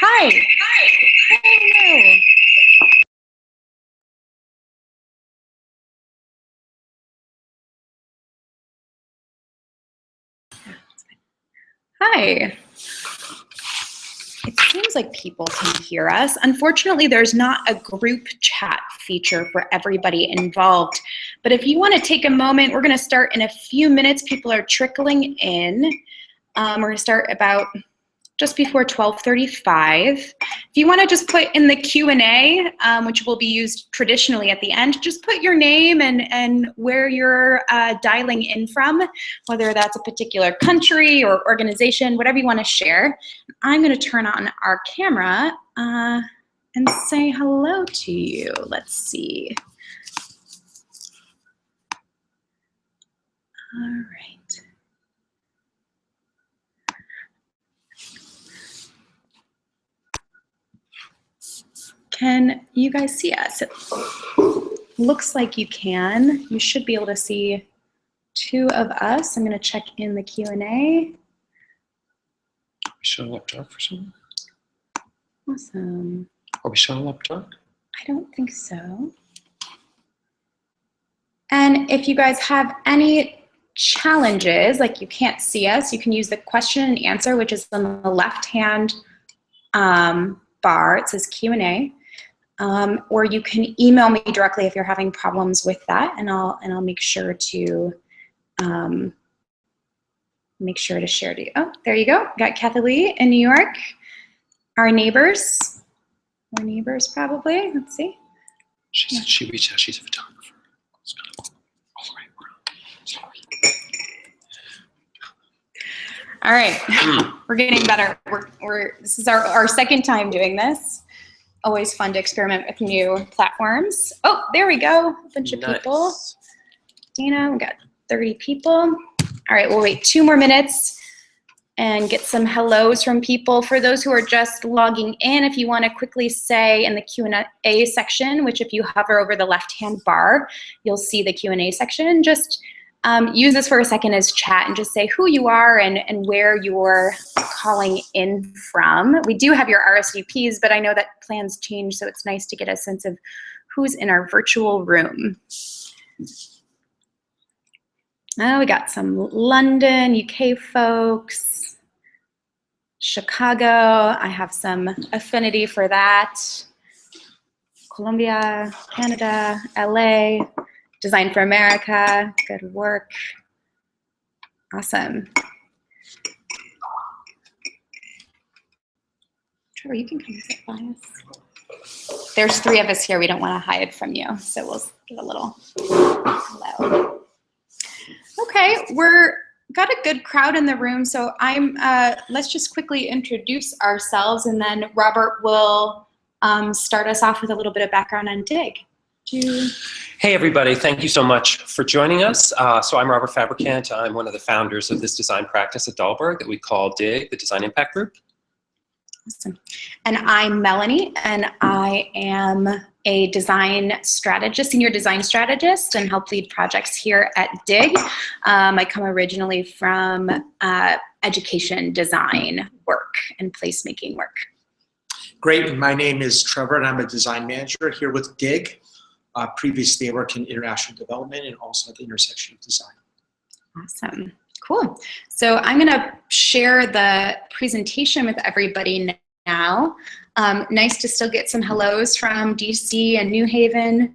Hi. Hi. Hello. Hi. It seems like people can hear us. Unfortunately, there's not a group chat feature for everybody involved. But if you want to take a moment, we're going to start in a few minutes. People are trickling in. We're going to start about just before 12:35. If you want to just put in the Q&A, which will be used traditionally at the end, just put your name and where you're dialing in from, whether that's a particular country or organization, whatever you want to share. I'm going to turn on our camera and say hello to you. Let's see. All right. Can you guys see us? It looks like you can. You should be able to see two of us. I'm going to check in the Q&A. Are we showing up dark for someone? Awesome. Are we showing up dark? I don't think so. And if you guys have any challenges, like you can't see us, you can use the question and answer, which is on the left-hand bar. It says Q&A. Or you can email me directly if you're having problems with that, and I'll make sure to share to you. Oh, there you go. Got Kathy Lee in New York. Our neighbors. Our neighbors probably. Let's see. She said she reached out. She's a photographer. It's kind of all right. Sorry. All right. We're getting better. This is our second time doing this. Always fun to experiment with new platforms. Oh, there we go. A bunch of people. Dina, we got 30 people. All right, we'll wait 2 more minutes and get some hellos from people. For those who are just logging in, if you want to quickly say in the Q&A section, which if you hover over the left-hand bar, you'll see the Q&A section. Just use this for a second as chat and just say who you are and where you're calling in from. We do have your RSVPs, but I know that plans change, so it's nice to get a sense of who's in our virtual room. Oh, we got some London, UK folks, Chicago. I have some affinity for that. Colombia, Canada, LA. Design for America, good work. Awesome. Trevor, you can come sit by us. There's 3 of us here. We don't want to hide from you, so we'll get a little hello. Okay, got a good crowd in the room, so let's just quickly introduce ourselves, and then Robert will start us off with a little bit of background on DIG. Hey everybody, thank you so much for joining us. So I'm Robert Fabricant. I'm one of the founders of this design practice at Dalberg that we call DIG, the Design Impact Group. Awesome. And I'm Melanie, and I am a design strategist, senior design strategist, and help lead projects here at DIG. I come originally from education design work and placemaking work. Great, my name is Trevor, and I'm a design manager here with DIG. Previously, I worked in international development and also at the intersection of design. Awesome. Cool. So I'm going to share the presentation with everybody now. Nice to still get some hellos from DC and New Haven.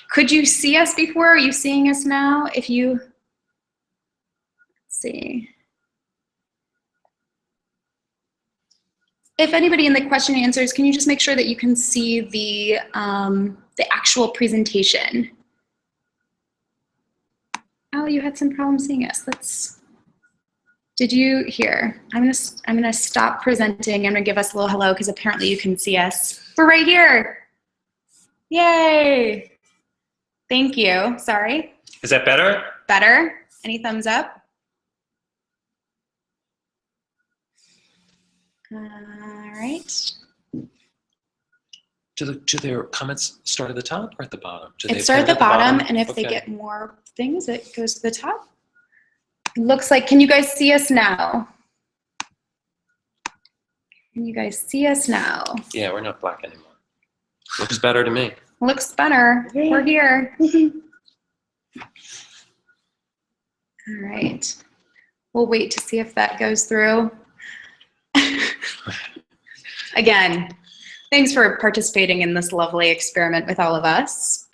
Could you see us before? Are you seeing us now? If you, let's see. If anybody in the question and answers, can you just make sure that you can see the actual presentation? Oh, you had some problem seeing us. Did you hear? I'm gonna stop presenting. I'm gonna give us a little hello because apparently you can see us. We're right here. Yay! Thank you. Sorry. Is that better? Better? Any thumbs up? All right. Do their comments start at the top or at the bottom? It starts at the bottom, and if they get more things, it goes to the top. Looks like, can you guys see us now? Can you guys see us now? Yeah, we're not black anymore. Looks better to me. Looks better. We're here. All right. We'll wait to see if that goes through. Again, thanks for participating in this lovely experiment with all of us.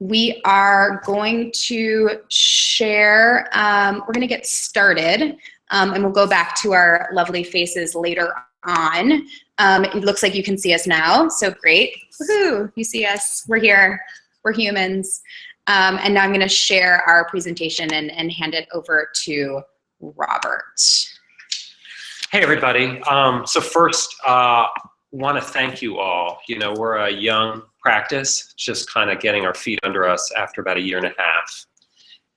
We are going to share, we're going to get started, and we'll go back to our lovely faces later on. It looks like you can see us now, so great. Woohoo, you see us, we're here, we're humans. And now I'm going to share our presentation and hand it over to Robert. Hey, everybody. So first, want to thank you all. You know, we're a young practice, just kind of getting our feet under us after about 1.5 years.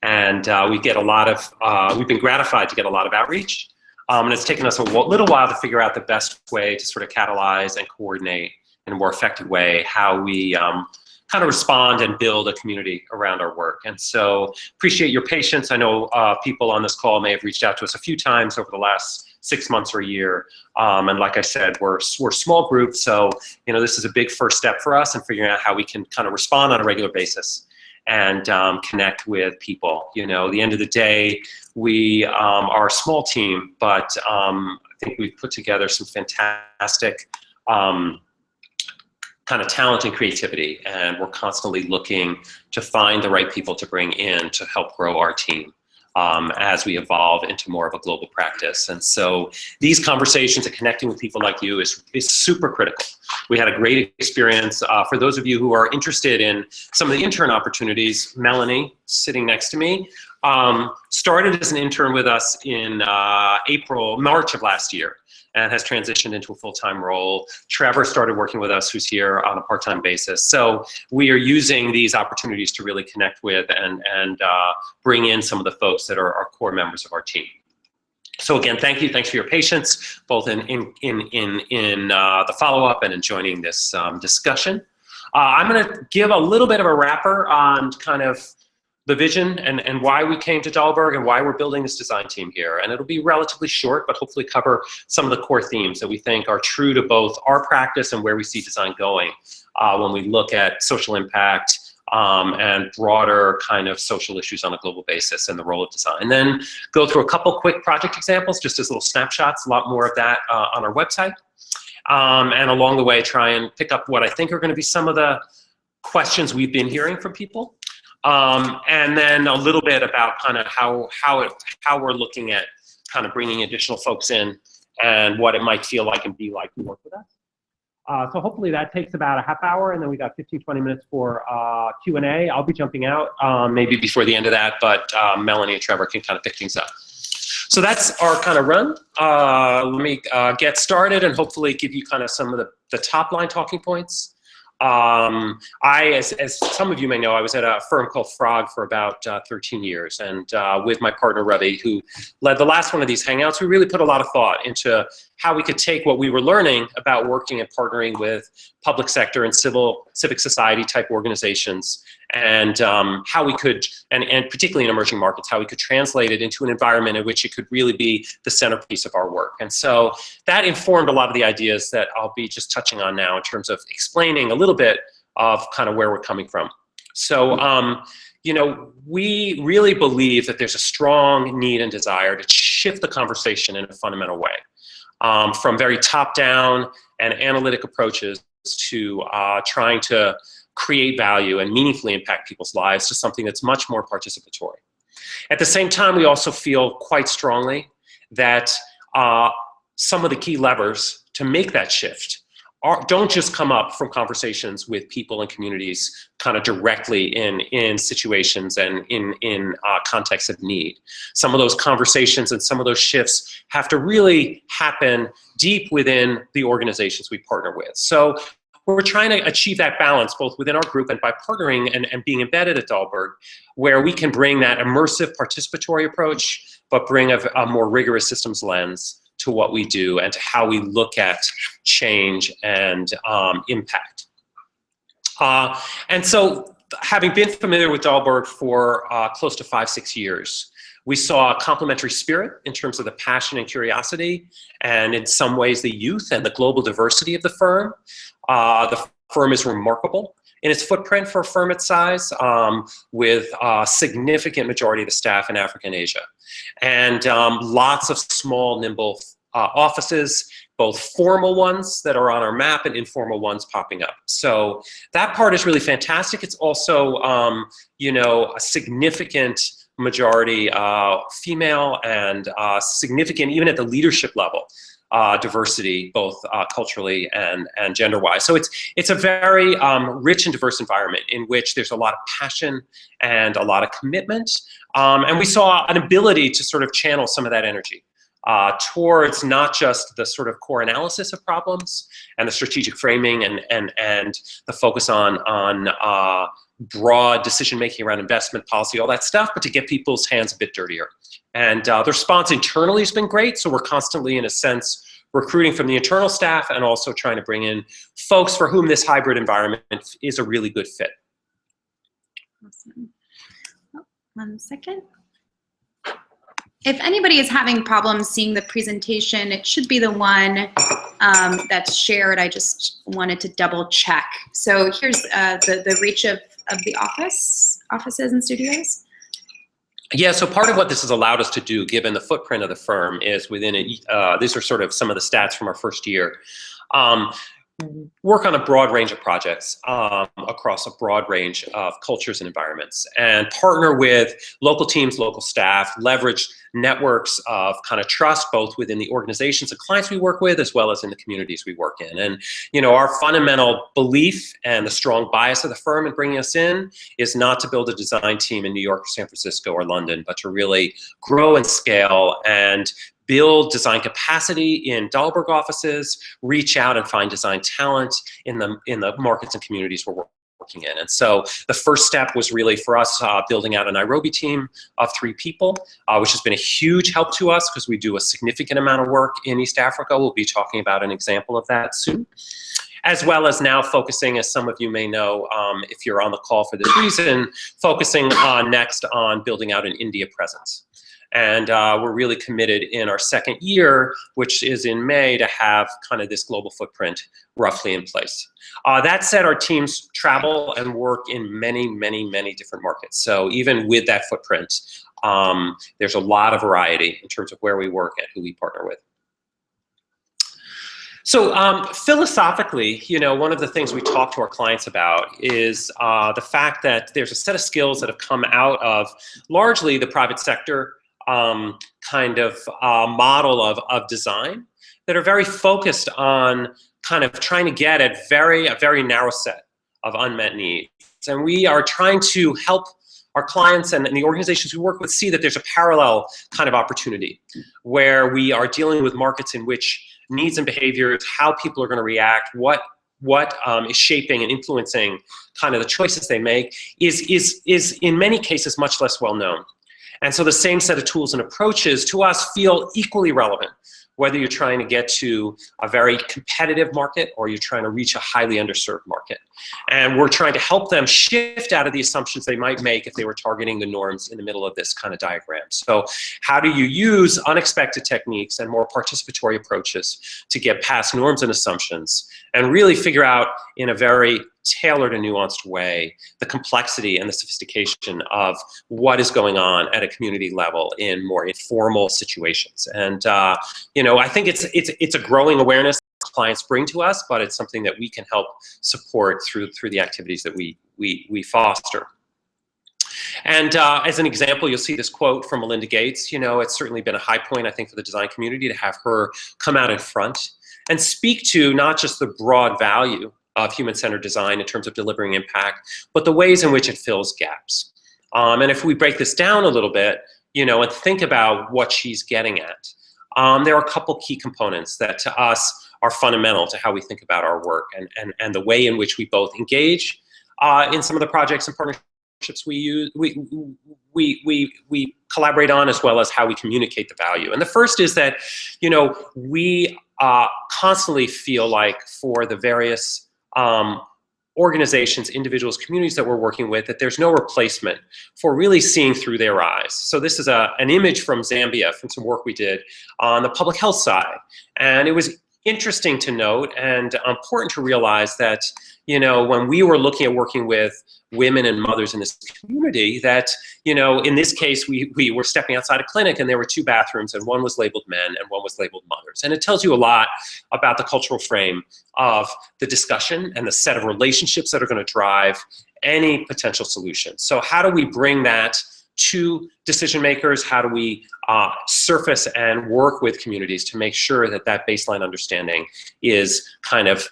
And we get a lot of, we've been gratified to get a lot of outreach. And it's taken us a little while to figure out the best way to sort of catalyze and coordinate in a more effective way how we kind of respond and build a community around our work. And so appreciate your patience. I know people on this call may have reached out to us a few times over the last 6 months or a year. And like I said, we're a small group. So, you know, this is a big first step for us in figuring out how we can kind of respond on a regular basis and connect with people. You know, at the end of the day, we are a small team, but I think we've put together some fantastic kind of talent and creativity, and we're constantly looking to find the right people to bring in to help grow our team as we evolve into more of a global practice. And so these conversations and connecting with people like you is super critical. We had a great experience. For those of you who are interested in some of the intern opportunities, Melanie, sitting next to me, started as an intern with us in March of last year, and has transitioned into a full-time role. Trevor started working with us, who's here on a part-time basis. So we are using these opportunities to really connect with and bring in some of the folks that are our core members of our team. So again, thank you. Thanks for your patience, both in the follow-up and in joining this discussion. I'm gonna give a little bit of a wrapper on kind of the vision and why we came to Dalberg and why we're building this design team here. And it'll be relatively short, but hopefully cover some of the core themes that we think are true to both our practice and where we see design going when we look at social impact and broader kind of social issues on a global basis and the role of design. And then go through a couple quick project examples, just as little snapshots, a lot more of that on our website. And along the way, try and pick up what I think are gonna be some of the questions we've been hearing from people. And then a little bit about kind of how we're looking at kind of bringing additional folks in and what it might feel like and be like to work with us. So hopefully that takes about a half hour, and then we got 15, 20 minutes for Q&A. I'll be jumping out maybe before the end of that, but Melanie and Trevor can kind of pick things up. So that's our kind of run. Let me get started and hopefully give you kind of some of the top line talking points. As some of you may know, I was at a firm called Frog for about 13 years, and with my partner Ravi, who led the last one of these Hangouts, we really put a lot of thought into how we could take what we were learning about working and partnering with public sector and civic society type organizations, and how we could, and particularly in emerging markets, how we could translate it into an environment in which it could really be the centerpiece of our work. And so that informed a lot of the ideas that I'll be just touching on now in terms of explaining a little bit of kind of where we're coming from. So, you know, we really believe that there's a strong need and desire to shift the conversation in a fundamental way, from very top-down and analytic approaches to trying to create value and meaningfully impact people's lives to something that's much more participatory. At the same time, we also feel quite strongly that some of the key levers to make that shift don't just come up from conversations with people and communities kind of directly in situations and in contexts of need. Some of those conversations and some of those shifts have to really happen deep within the organizations we partner with. So we're trying to achieve that balance both within our group and by partnering and being embedded at Dalberg, where we can bring that immersive participatory approach, but bring a more rigorous systems lens to what we do and to how we look at change and impact. And so having been familiar with Dalberg for close to 5-6 years, We saw a complementary spirit in terms of the passion and curiosity, and in some ways the youth and the global diversity of the firm. The firm is remarkable in its footprint for a firm its size, with a significant majority of the staff in Africa and Asia. And lots of small, nimble offices, both formal ones that are on our map and informal ones popping up. So that part is really fantastic. It's also, you know, a significant majority female and significant, even at the leadership level, diversity, both culturally and gender-wise. So it's a very rich and diverse environment in which there's a lot of passion and a lot of commitment. And we saw an ability to sort of channel some of that energy towards not just the sort of core analysis of problems and the strategic framing and the focus on broad decision-making around investment policy, all that stuff, but to get people's hands a bit dirtier. And the response internally has been great, so we're constantly, in a sense, recruiting from the internal staff and also trying to bring in folks for whom this hybrid environment is a really good fit. Awesome. Oh, 1 second. If anybody is having problems seeing the presentation, it should be the one that's shared. I just wanted to double check. So here's the reach of the offices and studios. Yeah, so part of what this has allowed us to do, given the footprint of the firm, is within it, these are sort of some of the stats from our first year, work on a broad range of projects across a broad range of cultures and environments, and partner with local teams, local staff, leverage networks of kind of trust, both within the organizations and clients we work with, as well as in the communities we work in. And, you know, our fundamental belief and the strong bias of the firm in bringing us in is not to build a design team in New York or San Francisco or London, but to really grow and scale and build design capacity in Dalberg offices, reach out and find design talent in the markets and communities we're working in. And so the first step was really for us building out a Nairobi team of 3 people, which has been a huge help to us because we do a significant amount of work in East Africa. We'll be talking about an example of that soon. As well as now focusing, as some of you may know, if you're on the call for this reason, focusing next on building out an India presence. And we're really committed in our second year, which is in May, to have kind of this global footprint roughly in place. That said, our teams travel and work in many, many, many different markets. So even with that footprint, there's a lot of variety in terms of where we work and who we partner with. So philosophically, you know, one of the things we talk to our clients about is the fact that there's a set of skills that have come out of largely the private sector kind of model of design that are very focused on kind of trying to get at a very narrow set of unmet needs. And we are trying to help our clients and the organizations we work with see that there's a parallel kind of opportunity where we are dealing with markets in which needs and behaviors, how people are going to react, what is shaping and influencing kind of the choices they make is in many cases much less well known. And so the same set of tools and approaches to us feel equally relevant, whether you're trying to get to a very competitive market or you're trying to reach a highly underserved market. And we're trying to help them shift out of the assumptions they might make if they were targeting the norms in the middle of this kind of diagram. So how do you use unexpected techniques and more participatory approaches to get past norms and assumptions and really figure out in a very tailored and nuanced way the complexity and the sophistication of what is going on at a community level in more informal situations. And you know, I think it's a growing awareness clients bring to us, but it's something that we can help support through the activities that we foster. And as an example, you'll see this quote from Melinda Gates. You know, it's certainly been a high point, I think, for the design community to have her come out in front and speak to not just the broad value of human-centered design in terms of delivering impact, but the ways in which it fills gaps. And if we break this down a little bit, you know, and think about what she's getting at, there are a couple key components that to us are fundamental to how we think about our work and the way in which we both engage in some of the projects and partnerships we collaborate on, as well as how we communicate the value. And the first is that, you know, we constantly feel like for the various organizations, individuals, communities that we're working with, that there's no replacement for really seeing through their eyes. So this is an image from Zambia from some work we did on the public health side. And it was interesting to note and important to realize that, you know, when we were looking at working with women and mothers in this community, that, you know, in this case, we were stepping outside a clinic and there were 2 bathrooms and one was labeled men and one was labeled mothers. And it tells you a lot about the cultural frame of the discussion and the set of relationships that are going to drive any potential solution. So how do we bring that to decision makers? How do we surface and work with communities to make sure that that baseline understanding is kind of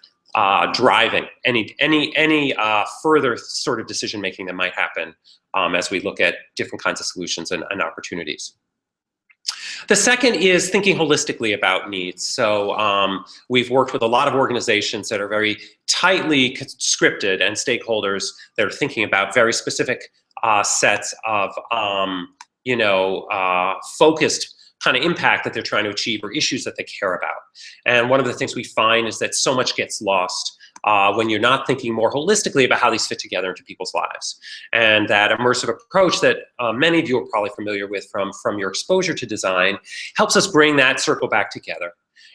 driving any further sort of decision making that might happen as we look at different kinds of solutions and opportunities. The second is thinking holistically about needs. So we've worked with a lot of organizations that are very tightly scripted and stakeholders that are thinking about very specific sets of focused kind of impact that they're trying to achieve or issues that they care about. And one of the things we find is that so much gets lost when you're not thinking more holistically about how these fit together into people's lives. And that immersive approach that many of you are probably familiar with from your exposure to design helps us bring that circle back together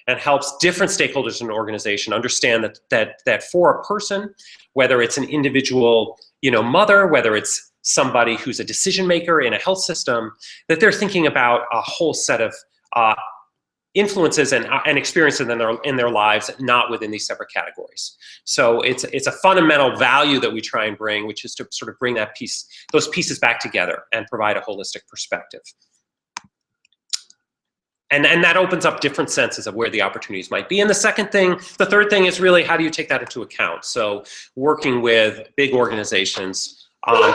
and helps different stakeholders in an organization understand that for a person, whether it's an individual, you know, mother, whether it's somebody who's a decision maker in a health system, that they're thinking about a whole set of influences and experiences in their lives, not within these separate categories. So it's a fundamental value that we try and bring, which is to sort of bring those pieces back together and provide a holistic perspective. And that opens up different senses of where the opportunities might be. And the third thing is really how do you take that into account? So working with big organizations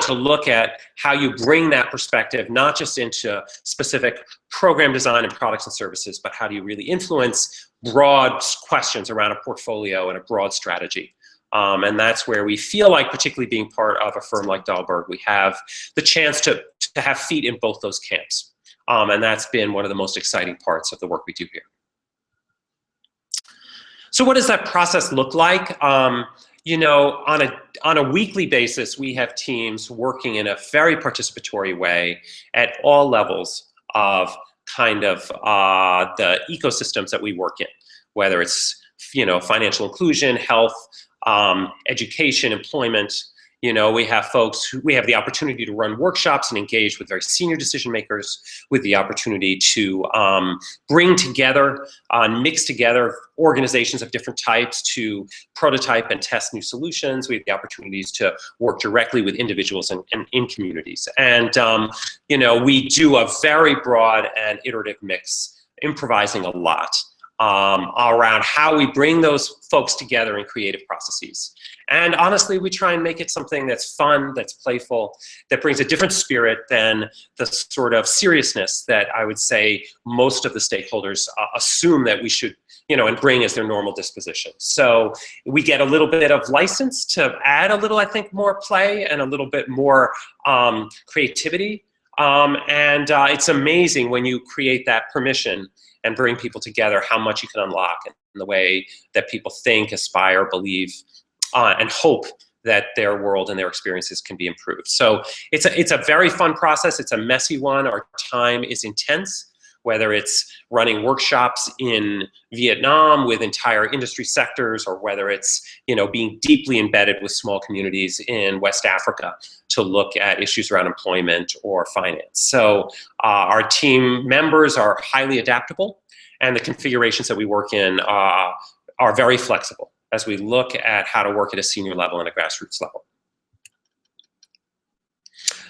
to look at how you bring that perspective, not just into specific program design and products and services, but how do you really influence broad questions around a portfolio and a broad strategy. And that's where we feel like, particularly being part of a firm like Dalberg, we have the chance to have feet in both those camps. And that's been one of the most exciting parts of the work we do here. So what does that process look like? You know, on a weekly basis, we have teams working in a very participatory way at all levels of kind of the ecosystems that we work in, whether it's, you know, financial inclusion, health, education, employment. You know, we have the opportunity to run workshops and engage with very senior decision makers, with the opportunity to bring together, mix together organizations of different types to prototype and test new solutions. We have the opportunities to work directly with individuals and in communities. And, you know, we do a very broad and iterative mix, improvising a lot around how we bring those folks together in creative processes. And honestly, we try and make it something that's fun, that's playful, that brings a different spirit than the sort of seriousness that I would say most of the stakeholders assume that we should, you know, and bring as their normal disposition. So we get a little bit of license to add a little, I think, more play and a little bit more creativity. It's amazing when you create that permission and bring people together, how much you can unlock in the way that people think, aspire, believe, and hope that their world and their experiences can be improved. So it's a very fun process. It's a messy one. Our time is intense, whether it's running workshops in Vietnam with entire industry sectors, or whether it's, you know, being deeply embedded with small communities in West Africa to look at issues around employment or finance. So our team members are highly adaptable, and the configurations that we work in are very flexible as we look at how to work at a senior level and a grassroots level.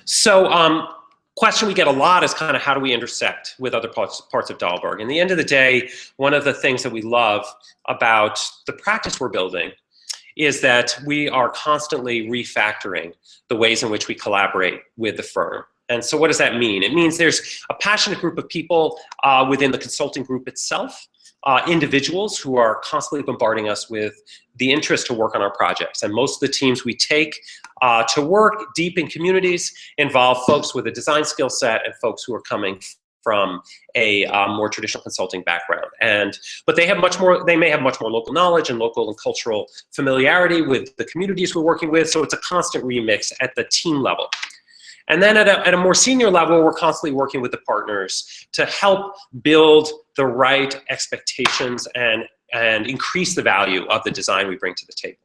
So question we get a lot is kind of how do we intersect with other parts of Dalberg? In the end of the day, one of the things that we love about the practice we're building is that we are constantly refactoring the ways in which we collaborate with the firm. And so what does that mean? It means there's a passionate group of people within the consulting group itself, individuals who are constantly bombarding us with the interest to work on our projects. And most of the teams we take to work deep in communities involve folks with a design skill set and folks who are coming from a more traditional consulting background. But they have much more, they may have much more local knowledge and local and cultural familiarity with the communities we're working with, so it's a constant remix at the team level. And then at a more senior level, we're constantly working with the partners to help build the right expectations and increase the value of the design we bring to the table.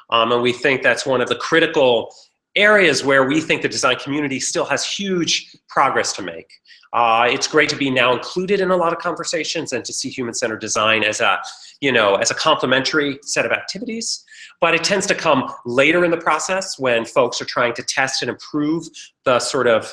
And we think that's one of the critical areas where we think the design community still has huge progress to make. It's great to be now included in a lot of conversations and to see human-centered design as a, as a complementary set of activities. But it tends to come later in the process when folks are trying to test and improve the sort of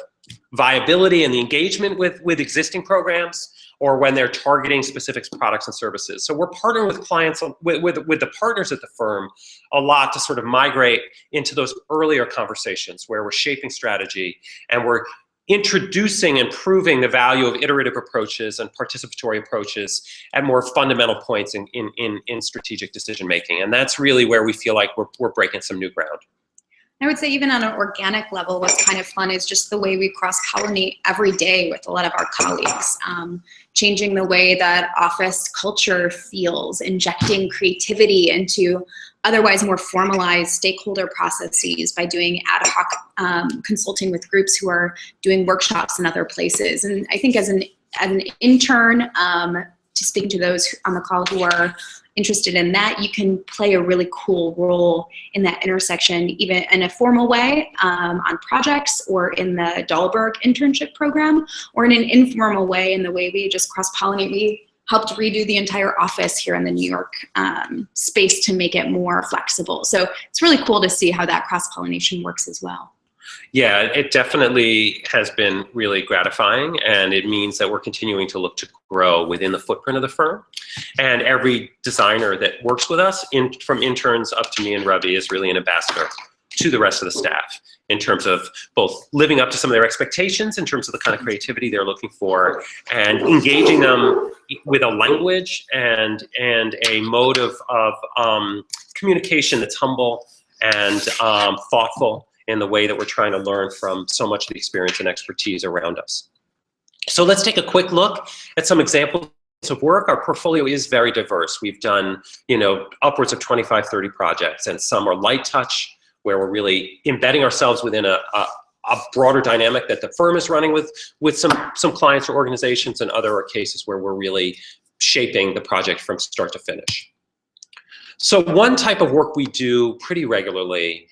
viability and the engagement with existing programs, or when they're targeting specific products and services. So we're partnering with clients, with the partners at the firm a lot to sort of migrate into those earlier conversations where we're shaping strategy and we're introducing and proving the value of iterative approaches and participatory approaches at more fundamental points in strategic decision making. And that's really where we feel like we're breaking some new ground. I would say even on an organic level, what's kind of fun is just the way we cross-pollinate every day with a lot of our colleagues. Changing the way that office culture feels, injecting creativity into otherwise more formalized stakeholder processes by doing ad hoc consulting with groups who are doing workshops in other places. And I think as an intern, to speak to those on the call who are interested in that, you can play a really cool role in that intersection, even in a formal way on projects, or in the Dalberg internship program, or in an informal way in the way we just cross-pollinate. We helped redo the entire office here in the New York space to make it more flexible. So it's really cool to see how that cross-pollination works as well. Yeah, it definitely has been really gratifying, and it means that we're continuing to look to grow within the footprint of the firm. And every designer that works with us, from interns up to me and Ravi, is really an ambassador to the rest of the staff in terms of both living up to some of their expectations in terms of the kind of creativity they're looking for, and engaging them with a language and a mode of communication that's humble and thoughtful in the way that we're trying to learn from so much of the experience and expertise around us. So let's take a quick look at some examples of work. Our portfolio is very diverse. We've done, upwards of 25, 30 projects, and some are light touch, where we're really embedding ourselves within a broader dynamic that the firm is running with some clients or organizations, and other are cases where we're really shaping the project from start to finish. So one type of work we do pretty regularly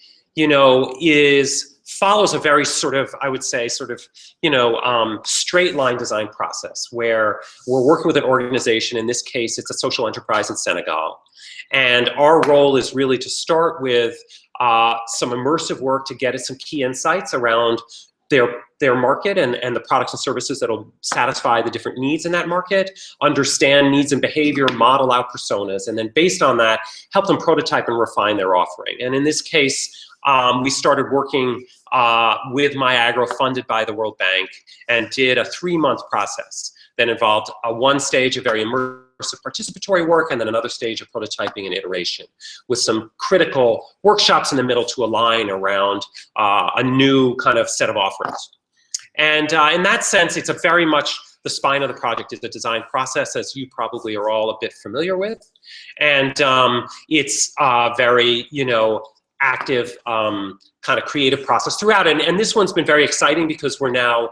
follows a very sort of, I would say, straight line design process, where we're working with an organization. In this case, it's a social enterprise in Senegal. And our role is really to start with some immersive work to get at some key insights around their market and the products and services that'll satisfy the different needs in that market, understand needs and behavior, model out personas, and then based on that, help them prototype and refine their offering. And in this case, we started working with Myagro, funded by the World Bank, and did a 3-month process that involved one stage of very immersive participatory work, and then another stage of prototyping and iteration, with some critical workshops in the middle to align around a new kind of set of offerings. And in that sense, it's a very much the spine of the project is the design process, as you probably are all a bit familiar with. And it's very, active kind of creative process throughout. And this one's been very exciting because we're now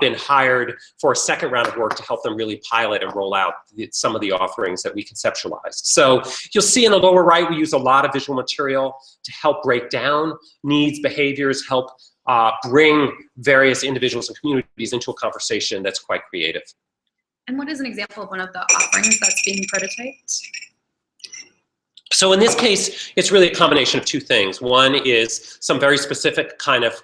been hired for a second round of work to help them really pilot and roll out some of the offerings that we conceptualized. So you'll see in the lower right, we use a lot of visual material to help break down needs, behaviors, help bring various individuals and communities into a conversation that's quite creative. And what is an example of one of the offerings that's being prototyped? So in this case, it's really a combination of two things. One is some very specific kind of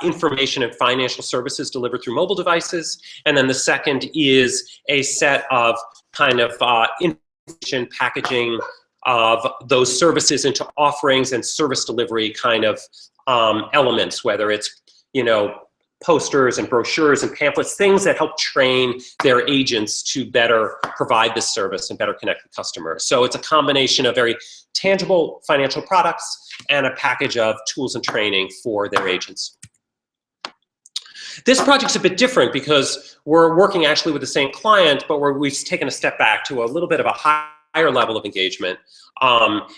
information and financial services delivered through mobile devices. And then the second is a set of kind of information packaging of those services into offerings and service delivery kind of elements, whether it's, posters and brochures and pamphlets, things that help train their agents to better provide this service and better connect with customers. So it's a combination of very tangible financial products and a package of tools and training for their agents. This project's a bit different because we're working actually with the same client, but we've taken a step back to a little bit of a higher level of engagement.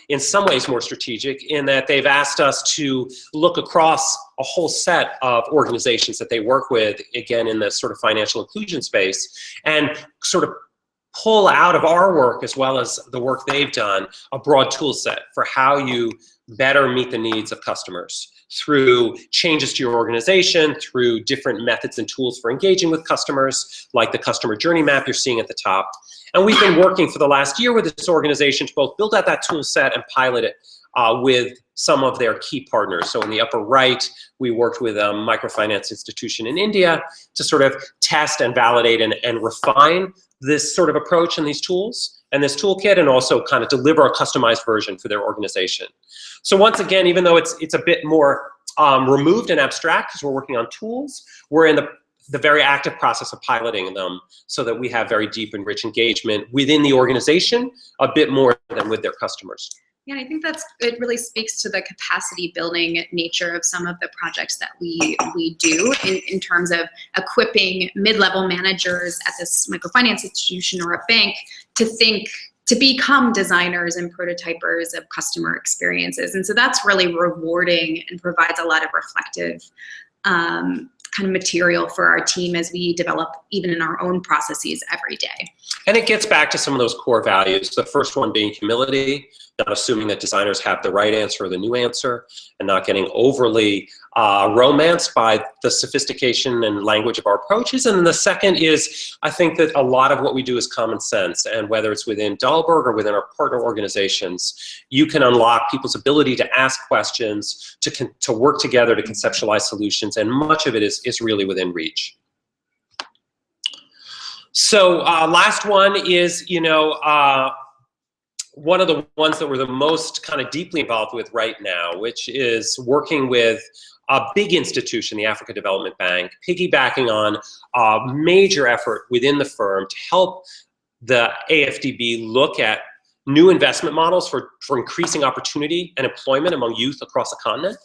In some ways more strategic, in that they've asked us to look across a whole set of organizations that they work with, again, in the sort of financial inclusion space, and sort of pull out of our work, as well as the work they've done, a broad tool set for how you better meet the needs of customers through changes to your organization, through different methods and tools for engaging with customers, like the customer journey map you're seeing at the top. And we've been working for the last year with this organization to both build out that tool set and pilot it with some of their key partners. So in the upper right, we worked with a microfinance institution in India to sort of test and validate and refine this sort of approach and these tools and this toolkit, and also kind of deliver a customized version for their organization. So once again, even though it's a bit more removed and abstract because we're working on tools, we're in the very active process of piloting them so that we have very deep and rich engagement within the organization, a bit more than with their customers. Yeah, I think it really speaks to the capacity building nature of some of the projects that we do in terms of equipping mid-level managers at this microfinance institution or a bank to become designers and prototypers of customer experiences. And so that's really rewarding and provides a lot of reflective kind of material for our team as we develop even in our own processes every day. And it gets back to some of those core values. The first one being humility, not assuming that designers have the right answer or the new answer, and not getting overly romanced by the sophistication and language of our approaches. And then the second is, I think that a lot of what we do is common sense. And whether it's within Dalberg or within our partner organizations, you can unlock people's ability to ask questions, to work together to conceptualize solutions, and much of it is really within reach. So last one is, one of the ones that we're the most kind of deeply involved with right now, which is working with a big institution, the Africa Development Bank, piggybacking on a major effort within the firm to help the AFDB look at new investment models for increasing opportunity and employment among youth across the continent.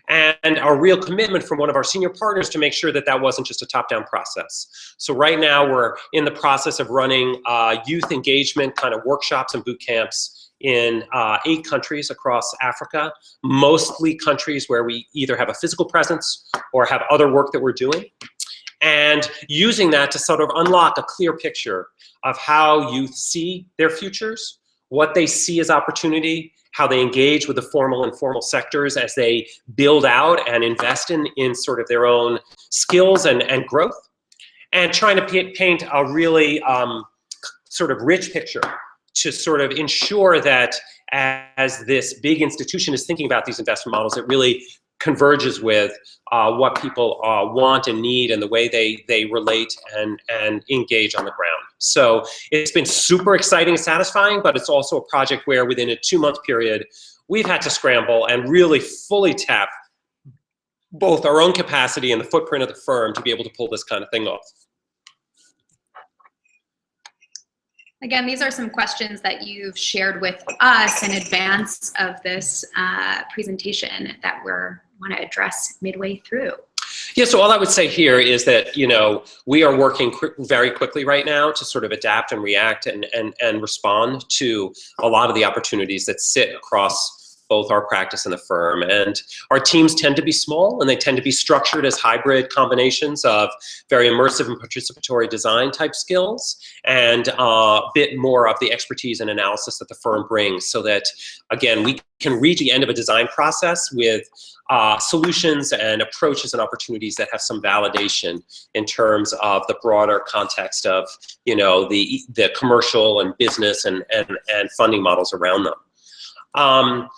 And a real commitment from one of our senior partners to make sure that that wasn't just a top-down process. So right now we're in the process of running youth engagement kind of workshops and boot camps in 8 countries across Africa, mostly countries where we either have a physical presence or have other work that we're doing. And using that to sort of unlock a clear picture of how youth see their futures, what they see as opportunity, how they engage with the formal and informal sectors as they build out and invest in sort of their own skills and growth, and trying to paint a really sort of rich picture to sort of ensure that as this big institution is thinking about these investment models, it really converges with what people want and need and the way they relate and engage on the ground. So it's been super exciting and satisfying, but it's also a project where within a 2-month period, we've had to scramble and really fully tap both our own capacity and the footprint of the firm to be able to pull this kind of thing off. Again, these are some questions that you've shared with us in advance of this presentation that we want to address midway through. Yeah, so all I would say here is that, we are working very quickly right now to sort of adapt and react and respond to a lot of the opportunities that sit across both our practice and the firm. And our teams tend to be small, and they tend to be structured as hybrid combinations of very immersive and participatory design type skills and a bit more of the expertise and analysis that the firm brings, so that, again, we can reach the end of a design process with solutions and approaches and opportunities that have some validation in terms of the broader context of, the commercial and business and funding models around them.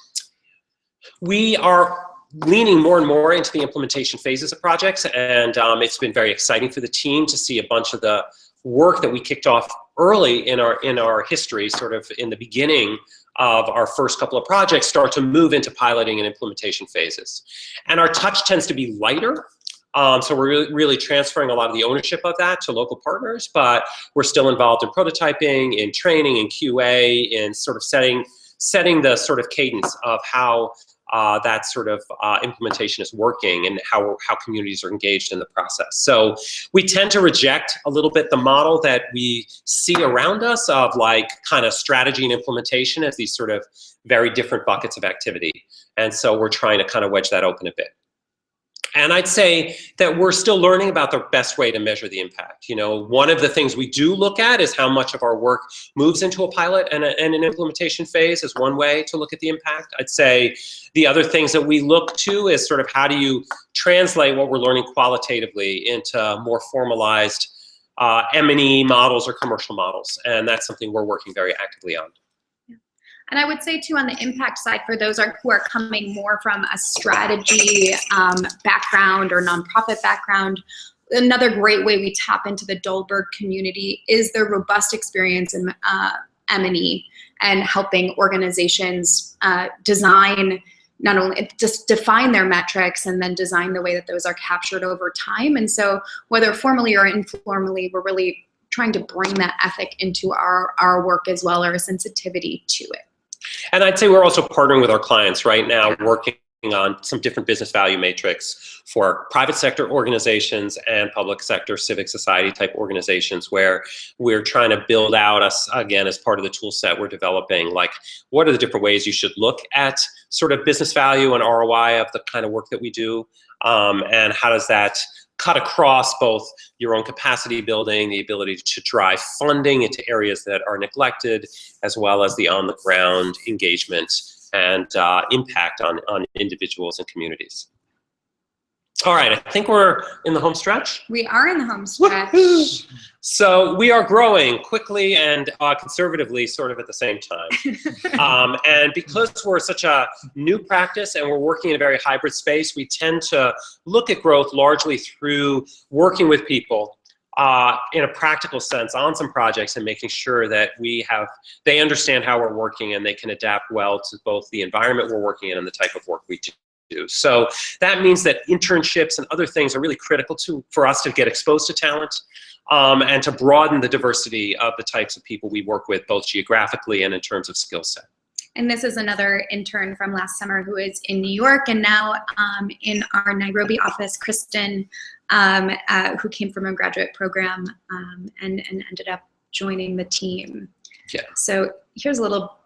We are leaning more and more into the implementation phases of projects, and it's been very exciting for the team to see a bunch of the work that we kicked off early in our history, sort of in the beginning of our first couple of projects, start to move into piloting and implementation phases. And our touch tends to be lighter, so we're really transferring a lot of the ownership of that to local partners, but we're still involved in prototyping, in training, in QA, in sort of setting the sort of cadence of how that sort of implementation is working and how communities are engaged in the process. So we tend to reject a little bit the model that we see around us of like kind of strategy and implementation as these sort of very different buckets of activity. And so we're trying to kind of wedge that open a bit. And I'd say that we're still learning about the best way to measure the impact. You know, one of the things we do look at is how much of our work moves into a pilot and an implementation phase is one way to look at the impact. I'd say the other things that we look to is sort of how do you translate what we're learning qualitatively into more formalized M&E models or commercial models. And that's something we're working very actively on. And I would say too, on the impact side, for those who are coming more from a strategy background or nonprofit background, another great way we tap into the Dalberg community is their robust experience in M&E and helping organizations design, not only just define their metrics and then design the way that those are captured over time. And so whether formally or informally, we're really trying to bring that ethic into our work as well, or a sensitivity to it. And I'd say we're also partnering with our clients right now, working on some different business value matrix for private sector organizations and public sector civic society type organizations, where we're trying to build out again, as part of the tool set we're developing, like what are the different ways you should look at sort of business value and ROI of the kind of work that we do, and how does that cut across both your own capacity building, the ability to drive funding into areas that are neglected, as well as the on-the-ground engagement and impact on individuals and communities. All right, I think we're in the home stretch. We are in the home stretch. So we are growing quickly and conservatively sort of at the same time. And because we're such a new practice and we're working in a very hybrid space, we tend to look at growth largely through working with people in a practical sense on some projects and making sure that they understand how we're working and they can adapt well to both the environment we're working in and the type of work we do. So that means that internships and other things are really critical for us to get exposed to talent and to broaden the diversity of the types of people we work with, both geographically and in terms of skill set. And this is another intern from last summer who is in New York and now in our Nairobi office, Kristen, who came from a graduate program and ended up joining the team. Yeah. So here's a little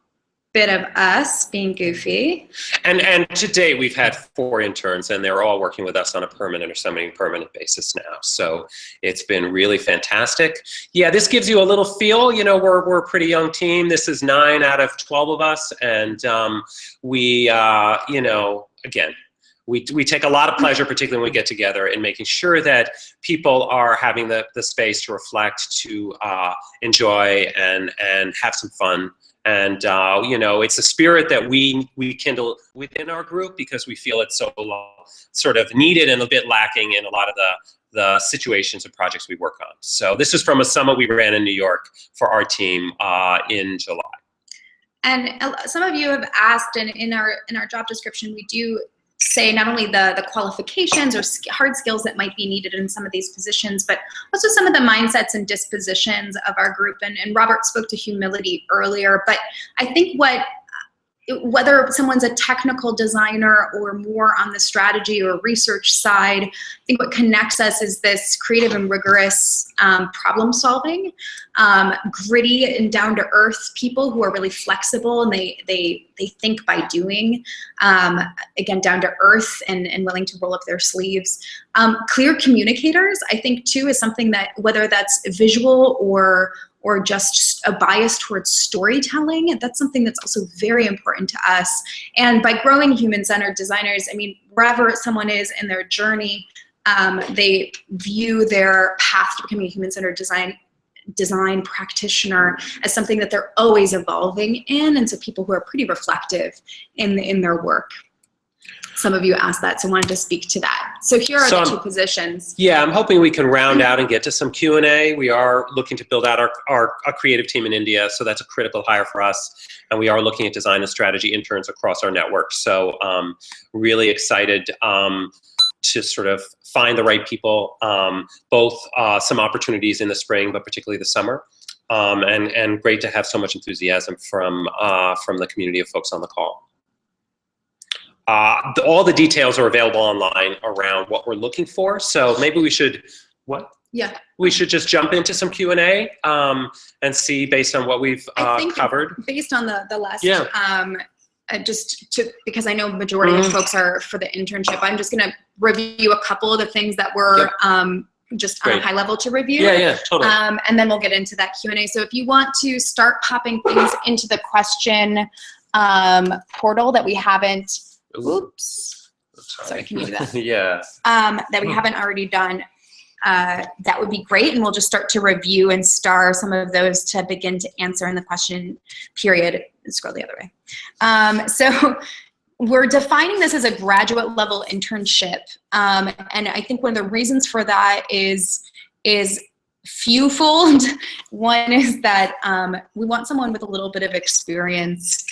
bit of us being goofy. And to date, we've had 4 interns, and they're all working with us on a permanent or semi-permanent basis now. So it's been really fantastic. Yeah, this gives you a little feel. You know, we're a pretty young team. This is 9 out of 12 of us, and we, you know, again, we take a lot of pleasure, particularly when we get together, in making sure that people are having the space to reflect, to enjoy, and have some fun. And you know, it's a spirit that we kindle within our group because we feel it's so sort of needed and a bit lacking in a lot of the situations and projects we work on. So this is from a summit we ran in New York for our team in July. And some of you have asked, and in our job description, we do say not only the qualifications or hard skills that might be needed in some of these positions, but also some of the mindsets and dispositions of our group. And Robert spoke to humility earlier, but I think whether someone's a technical designer or more on the strategy or research side, I think what connects us is this creative and rigorous problem solving, gritty and down to earth people who are really flexible and they think by doing, again, down to earth and willing to roll up their sleeves. Clear communicators, I think too, is something that, whether that's visual or just a bias towards storytelling, that's something that's also very important to us. And by growing human-centered designers, I mean, wherever someone is in their journey, they view their path to becoming a human-centered design practitioner as something that they're always evolving in, and so people who are pretty reflective in their work. Some of you asked that, so I wanted to speak to that. So here are the 2 positions. Yeah, I'm hoping we can round out and get to some Q&A. We are looking to build out our creative team in India, so that's a critical hire for us. And we are looking at design and strategy interns across our network. So really excited to sort of find the right people, both some opportunities in the spring, but particularly the summer. And great to have so much enthusiasm from the community of folks on the call. All the details are available online around what we're looking for. So maybe we should, Yeah. We should just jump into some Q&A and see based on what we've I think covered. Based on the last, because I know majority of folks are for the internship, I'm just going to review a couple of the things that were just on a high level to review. Yeah, totally. And then we'll get into that Q&A. So if you want to start popping things into the question portal that we haven't, sorry, can you do that? Yeah. That we haven't already done, that would be great. And we'll just start to review and star some of those to begin to answer in the question period. Scroll the other way. So we're defining this as a graduate level internship. And I think one of the reasons for that is fewfold. One is that we want someone with a little bit of experience,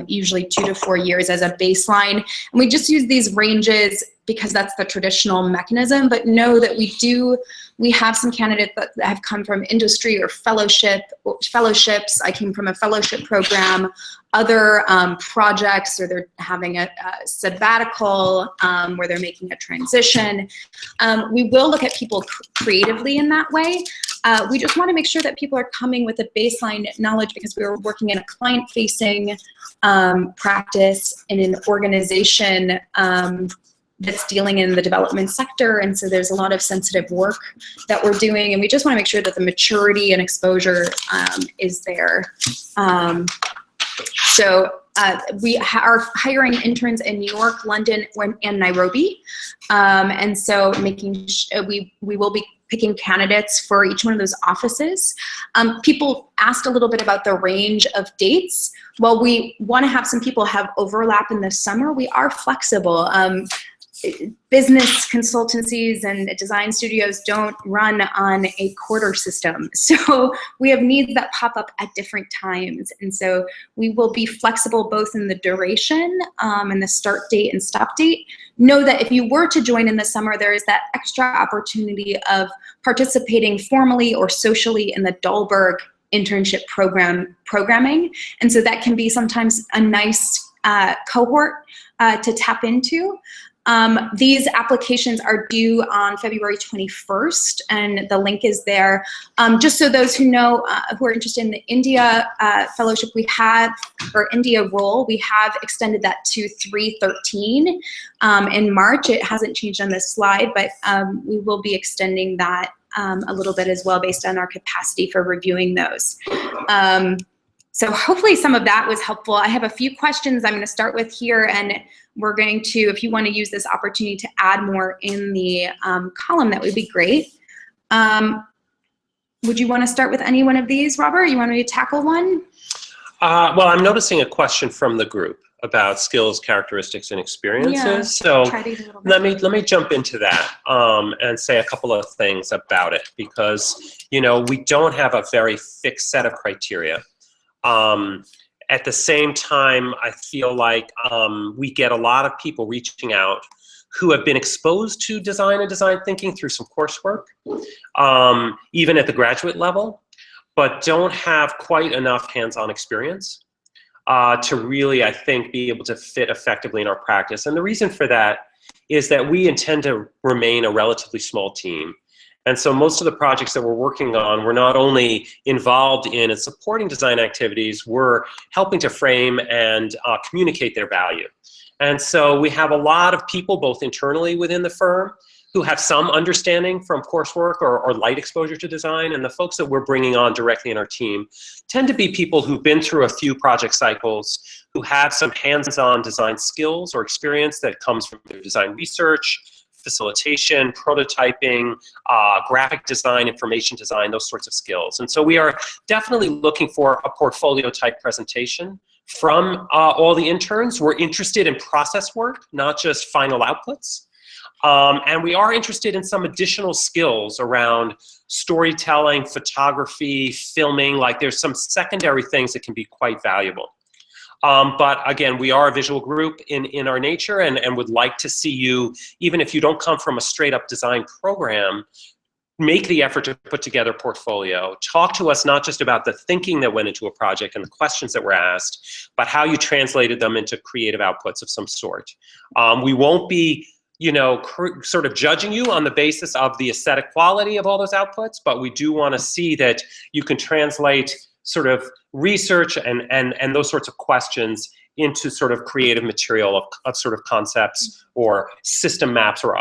usually 2 to 4 years as a baseline. And we just use these ranges because that's the traditional mechanism, but know that we have some candidates that have come from industry or fellowships. I came from a fellowship program, other projects, or they're having a sabbatical where they're making a transition. We will look at people creatively in that way. We just want to make sure that people are coming with a baseline knowledge because we were working in a client-facing practice in an organization that's dealing in the development sector, and so there's a lot of sensitive work that we're doing, and we just want to make sure that the maturity and exposure is there. We are hiring interns in New York, London, and Nairobi, and so we will be picking candidates for each one of those offices. People asked a little bit about the range of dates. While we want to have some people have overlap in the summer, we are flexible. Business consultancies and design studios don't run on a quarter system. So we have needs that pop up at different times. And so we will be flexible both in the duration and the start date and stop date. Know that if you were to join in the summer, there is that extra opportunity of participating formally or socially in the Dalberg internship programming. And so that can be sometimes a nice cohort to tap into. These applications are due on February 21st, and the link is there. Just so those who know, who are interested in the India fellowship we have, or India role, we have extended that to 3/13 in March. It hasn't changed on this slide, but we will be extending that a little bit as well based on our capacity for reviewing those. So hopefully some of that was helpful. I have a few questions I'm going to start with here, and we're going to, if you want to use this opportunity to add more in the column, that would be great. Would you want to start with any one of these, Robert? You want me to tackle one? Well, I'm noticing a question from the group about skills, characteristics, and experiences. Yeah, so let me jump into that and say a couple of things about it, because we don't have a very fixed set of criteria. At the same time, I feel like we get a lot of people reaching out who have been exposed to design and design thinking through some coursework, even at the graduate level, but don't have quite enough hands-on experience to really, I think, be able to fit effectively in our practice. And the reason for that is that we intend to remain a relatively small team. And so most of the projects that we're working on, we're not only involved in and supporting design activities, we're helping to frame and communicate their value. And so we have a lot of people, both internally within the firm, who have some understanding from coursework or light exposure to design, and the folks that we're bringing on directly in our team tend to be people who've been through a few project cycles, who have some hands-on design skills or experience that comes from their design research, facilitation, prototyping, graphic design, information design, those sorts of skills. And so we are definitely looking for a portfolio type presentation from all the interns. We're interested in process work, not just final outputs. And we are interested in some additional skills around storytelling, photography, filming. Like there's some secondary things that can be quite valuable. But again, we are a visual group in our nature, and would like to see you, even if you don't come from a straight up design program, make the effort to put together a portfolio. Talk to us not just about the thinking that went into a project and the questions that were asked, but how you translated them into creative outputs of some sort. We won't be, you know, sort of judging you on the basis of the aesthetic quality of all those outputs, but we do want to see that you can translate sort of research and those sorts of questions into sort of creative material of sort of concepts or system maps or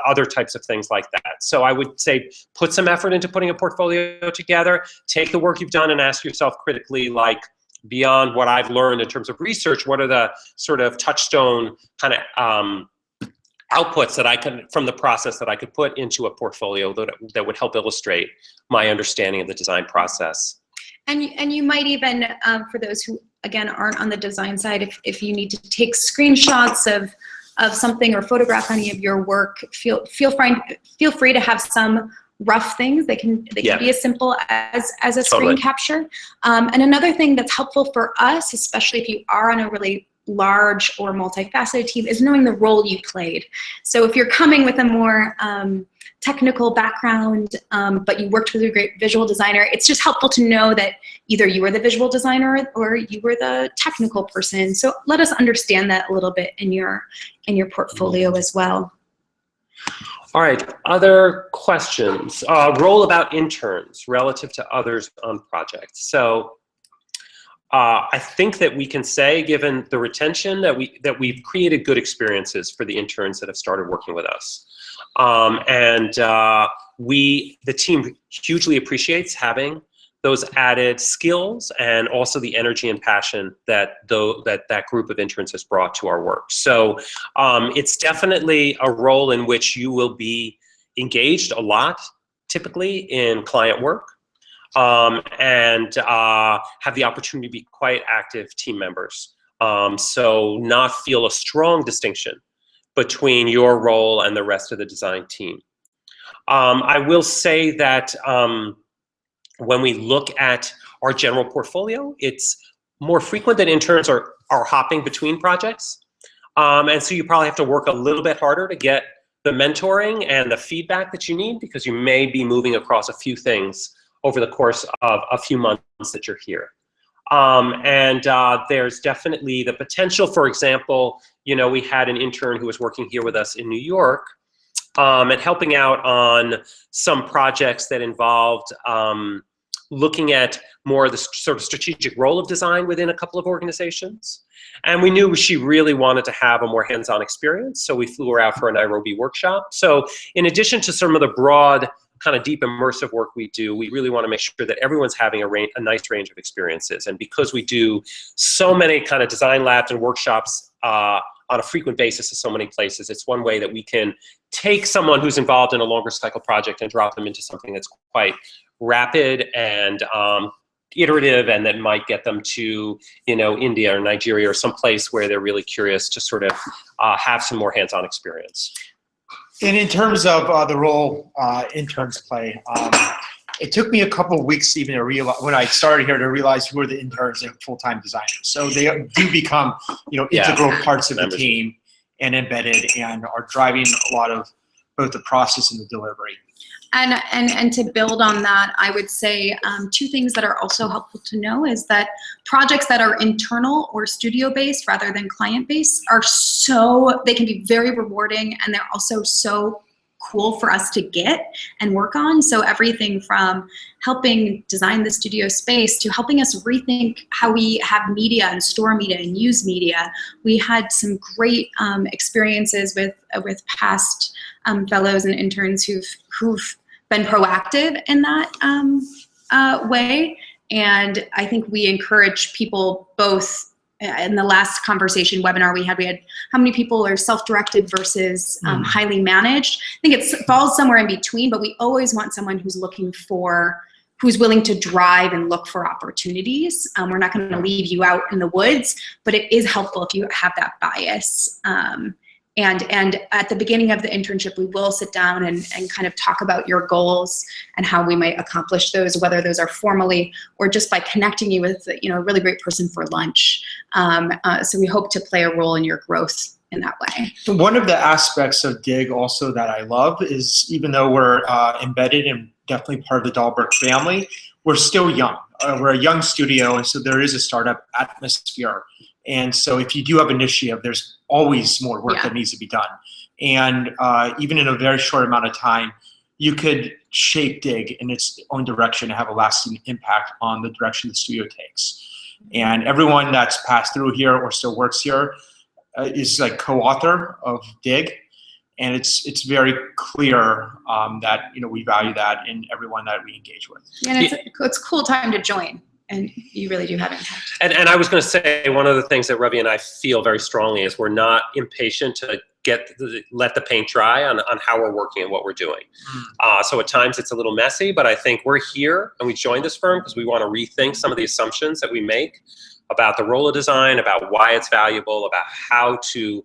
other types of things like that. So I would say put some effort into putting a portfolio together, take the work you've done and ask yourself critically, like, beyond what I've learned in terms of research, what are the sort of touchstone kind of outputs that I can, from the process, that I could put into a portfolio that would help illustrate my understanding of the design process. And you might even, for those who, again, aren't on the design side, if you need to take screenshots of something or photograph any of your work, feel free to have some rough things. They can be as simple as a screen capture. And another thing that's helpful for us, especially if you are on a really large or multifaceted team, is knowing the role you played. So if you're coming with a more technical background, but you worked with a great visual designer, it's just helpful to know that either you were the visual designer or you were the technical person. So let us understand that a little bit in your portfolio as well. All right, other questions. Role about interns relative to others on projects. So I think that we can say, given the retention, that we've created good experiences for the interns that have started working with us. The team hugely appreciates having those added skills and also the energy and passion that that group of interns has brought to our work. So it's definitely a role in which you will be engaged a lot, typically, in client work, and have the opportunity to be quite active team members. So not feel a strong distinction between your role and the rest of the design team. I will say that when we look at our general portfolio, it's more frequent that interns are hopping between projects. And so you probably have to work a little bit harder to get the mentoring and the feedback that you need, because you may be moving across a few things over the course of a few months that you're here. There's definitely the potential, for example, you know, we had an intern who was working here with us in New York and helping out on some projects that involved looking at more of the sort of strategic role of design within a couple of organizations. And we knew she really wanted to have a more hands-on experience, so we flew her out for a Nairobi workshop. So in addition to some of the broad, kind of deep immersive work we do, we really want to make sure that everyone's having a nice range of experiences. And because we do so many kind of design labs and workshops on a frequent basis in so many places, it's one way that we can take someone who's involved in a longer cycle project and drop them into something that's quite rapid and iterative, and that might get them to, you know, India or Nigeria or someplace where they're really curious to sort of have some more hands-on experience. And in terms of the role interns play, it took me a couple of weeks even to realize, when I started here, to realize who are the interns and full-time designers. So they do become, you know, integral parts of the team and embedded, and are driving a lot of both the process and the delivery. And to build on that, I would say two things that are also helpful to know is that projects that are internal or studio-based rather than client-based they can be very rewarding, and they're also so cool for us to get and work on. So everything from helping design the studio space to helping us rethink how we have media and store media and use media. We had some great experiences with past fellows and interns who've been proactive in that way. And I think we encourage people both. In the last conversation webinar we had how many people are self-directed versus highly managed. I think it falls somewhere in between, but we always want someone who's willing to drive and look for opportunities. We're not going to leave you out in the woods, but it is helpful if you have that bias. And at the beginning of the internship, we will sit down and kind of talk about your goals and how we might accomplish those, whether those are formally or just by connecting you with, you know, a really great person for lunch. So we hope to play a role in your growth in that way. One of the aspects of DIG also that I love is, even though we're embedded and definitely part of the Dalberg family, we're still young. We're a young studio, and so there is a startup atmosphere. And so if you do have initiative, there's always more work that needs to be done. And even in a very short amount of time, you could shape DIG in its own direction and have a lasting impact on the direction the studio takes. And everyone that's passed through here or still works here is like co-author of DIG. And it's very clear that we value that in everyone that we engage with. And it's a cool time to join, and you really do have impact. And I was going to say, one of the things that Ravi and I feel very strongly is we're not impatient to let the paint dry on how we're working and what we're doing. So at times it's a little messy, but I think we're here and we joined this firm because we want to rethink some of the assumptions that we make about the role of design, about why it's valuable, about how to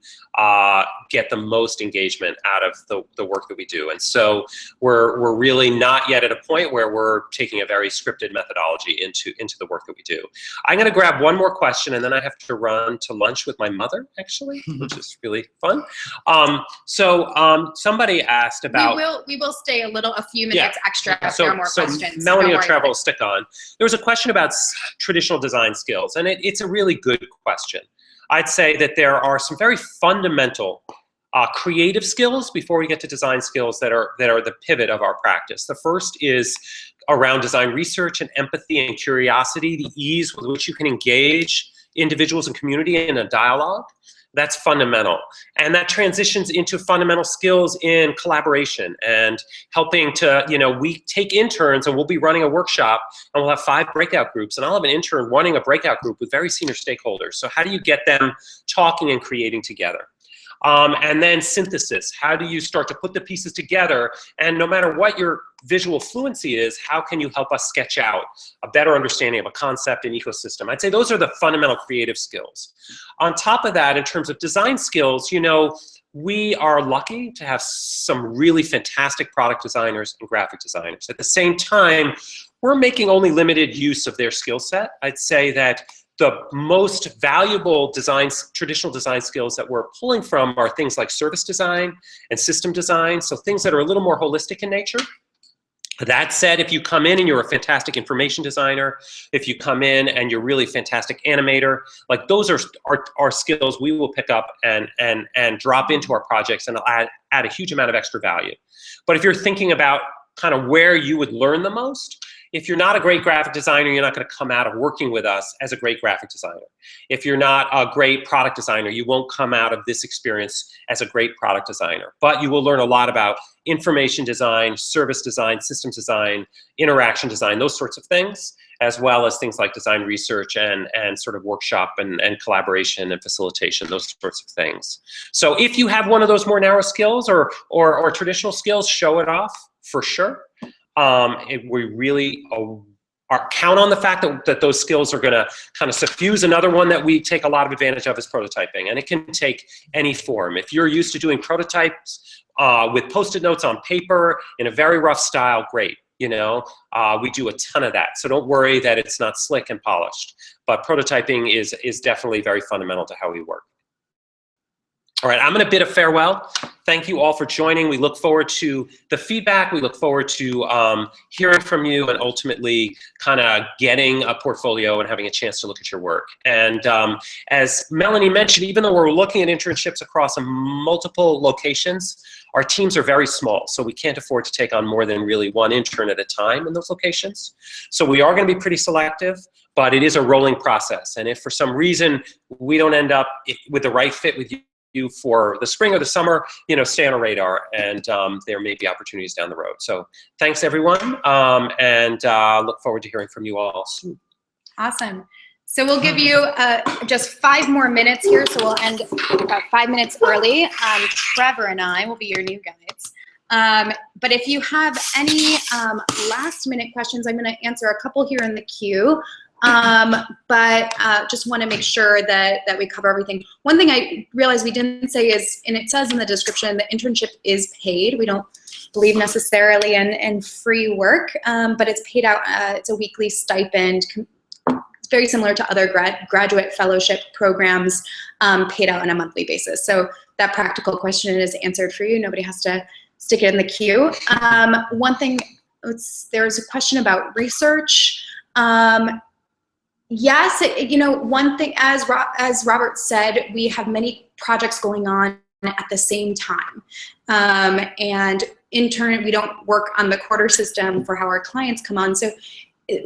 get the most engagement out of the work that we do. And so we're really not yet at a point where we're taking a very scripted methodology into the work that we do. I'm going to grab one more question, and then I have to run to lunch with my mother, actually, which is really fun. Somebody asked about... We will stay a few minutes extra if there are more questions. Melanie or Trevor will stick on. There was a question about traditional design skills, and it's a really good question. I'd say that there are some very fundamental creative skills before we get to design skills that are the pivot of our practice. The first is around design research and empathy and curiosity, the ease with which you can engage individuals and community in a dialogue. That's fundamental. And that transitions into fundamental skills in collaboration and helping to, we take interns and we'll be running a workshop and we'll have 5 breakout groups, and I'll have an intern running a breakout group with very senior stakeholders. So how do you get them talking and creating together? And then synthesis. How do you start to put the pieces together? And no matter what your visual fluency is, how can you help us sketch out a better understanding of a concept and ecosystem? I'd say those are the fundamental creative skills. On top of that, in terms of design skills, we are lucky to have some really fantastic product designers and graphic designers. At the same time, we're making only limited use of their skill set. I'd say that the most valuable traditional design skills that we're pulling from are things like service design and system design, so things that are a little more holistic in nature. That said, if you come in and you're a fantastic information designer, if you come in and you're really fantastic animator, like those are skills we will pick up and drop into our projects and add a huge amount of extra value. But if you're thinking about kind of where you would learn the most, if you're not a great graphic designer, you're not going to come out of working with us as a great graphic designer. If you're not a great product designer, you won't come out of this experience as a great product designer. But you will learn a lot about information design, service design, systems design, interaction design, those sorts of things, as well as things like design research and sort of workshop and collaboration and facilitation, those sorts of things. So if you have one of those more narrow skills or traditional skills, show it off for sure. We really count on the fact that those skills are going to kind of suffuse. Another one that we take a lot of advantage of is prototyping, and it can take any form. If you're used to doing prototypes with Post-it notes on paper in a very rough style, great. We do a ton of that, so don't worry that it's not slick and polished. But prototyping is definitely very fundamental to how we work. All right, I'm going to bid a farewell. Thank you all for joining. We look forward to the feedback. We look forward to hearing from you and ultimately kind of getting a portfolio and having a chance to look at your work. And as Melanie mentioned, even though we're looking at internships across multiple locations, our teams are very small, so we can't afford to take on more than really one intern at a time in those locations. So we are going to be pretty selective, but it is a rolling process. And if for some reason we don't end up with the right fit with you for the spring or the summer, stay on a radar, and there may be opportunities down the road. So thanks everyone, and look forward to hearing from you all soon. Awesome. So we'll give you just 5 more minutes here, so we'll end about 5 minutes early. Trevor and I will be your new guides. But if you have any last minute questions, I'm going to answer a couple here in the queue. But just want to make sure that we cover everything. One thing I realized we didn't say is, and it says in the description, the internship is paid. We don't believe necessarily in free work, but it's paid out. It's a weekly stipend It's very similar to other graduate fellowship programs paid out on a monthly basis. So that practical question is answered for you. Nobody has to stick it in the queue. One thing, there's a question about research. Yes, one thing, as Robert said, we have many projects going on at the same time. And in turn, we don't work on the quarter system for how our clients come on. So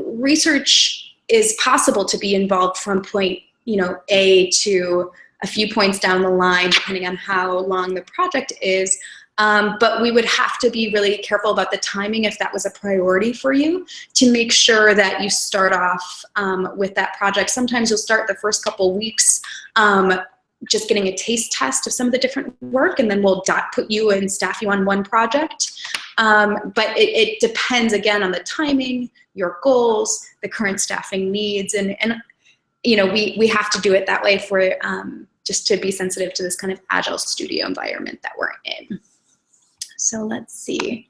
research is possible to be involved from point, A to a few points down the line, depending on how long the project is. But we would have to be really careful about the timing if that was a priority for you, to make sure that you start off with that project. Sometimes you'll start the first couple weeks just getting a taste test of some of the different work, and then we'll put you and staff you on one project. But it depends, again, on the timing, your goals, the current staffing needs, and we have to do it that way for just to be sensitive to this kind of agile studio environment that we're in. So let's see.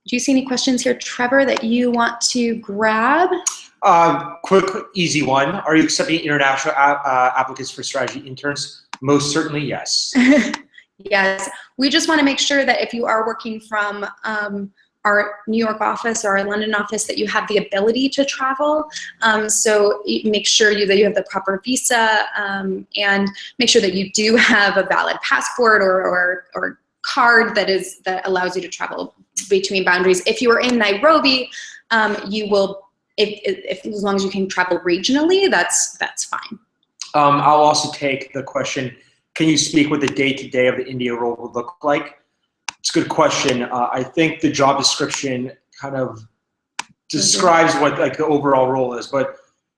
Do you see any questions here, Trevor, that you want to grab? Quick, easy one. Are you accepting international applicants for strategy interns? Most certainly, yes. Yes. We just want to make sure that if you are working from our New York office or our London office, that you have the ability to travel. So make sure that you have the proper visa, and make sure that you do have a valid passport or card that allows you to travel between boundaries. If you are in Nairobi, you will, as long as you can travel regionally, that's fine. I'll also take the question, can you speak what the day-to-day of the India role would look like? It's a good question. I think the job description kind of describes what the overall role is, but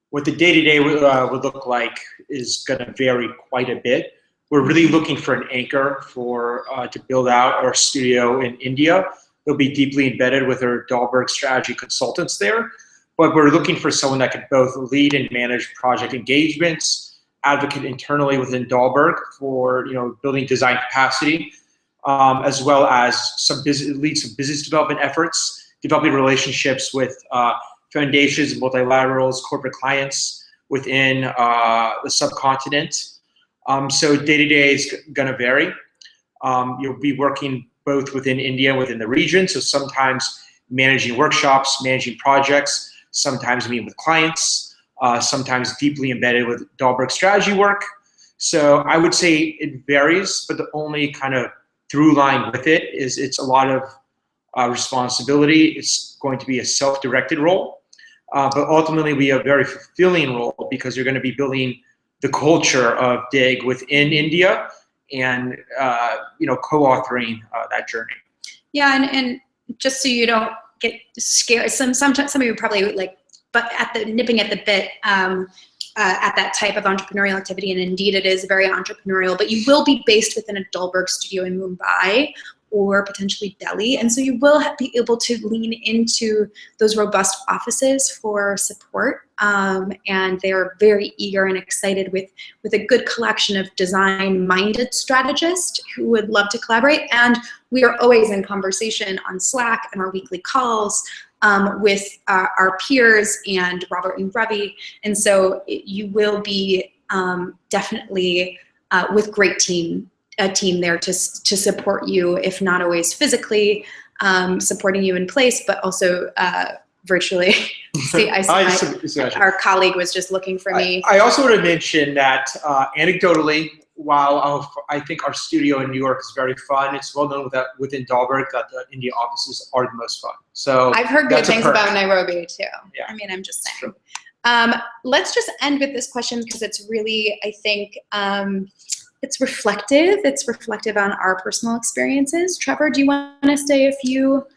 what the day-to-day would look like is going to vary quite a bit. We're really looking for an anchor to build out our studio in India. They'll be deeply embedded with our Dalberg strategy consultants there, but we're looking for someone that can both lead and manage project engagements, advocate internally within Dalberg for building design capacity, as well as lead some business development efforts, developing relationships with foundations, multilaterals, corporate clients within the subcontinent. So day-to-day is going to vary. You'll be working both within India and within the region, so sometimes managing workshops, managing projects, sometimes meeting with clients, sometimes deeply embedded with Dalberg strategy work. So I would say it varies, but the only kind of through line with it is it's a lot of responsibility. It's going to be a self-directed role, but ultimately we have a very fulfilling role because you're going to be building the culture of DIG within India and co-authoring that journey. Yeah, and just so you don't get scared, sometimes some of you probably but nipping at the bit at that type of entrepreneurial activity, and indeed it is very entrepreneurial, but you will be based within a Dalberg studio in Mumbai or potentially Delhi, and so you will be able to lean into those robust offices for support, and they are very eager and excited with a good collection of design-minded strategists who would love to collaborate, and we are always in conversation on Slack and our weekly calls with our peers and Robert and Ravi, and so you will be definitely with a team there to support you, if not always physically supporting you in place, but also virtually. See, our colleague was just looking for me. I also want to mention that anecdotally, while I think our studio in New York is very fun, it's well known within Dalberg that the India offices are the most fun. So I've heard good things about Nairobi too. Yeah. I mean, I'm just saying. Let's just end with this question because it's really, I think, it's reflective. It's reflective on our personal experiences. Trevor, do you want to say a few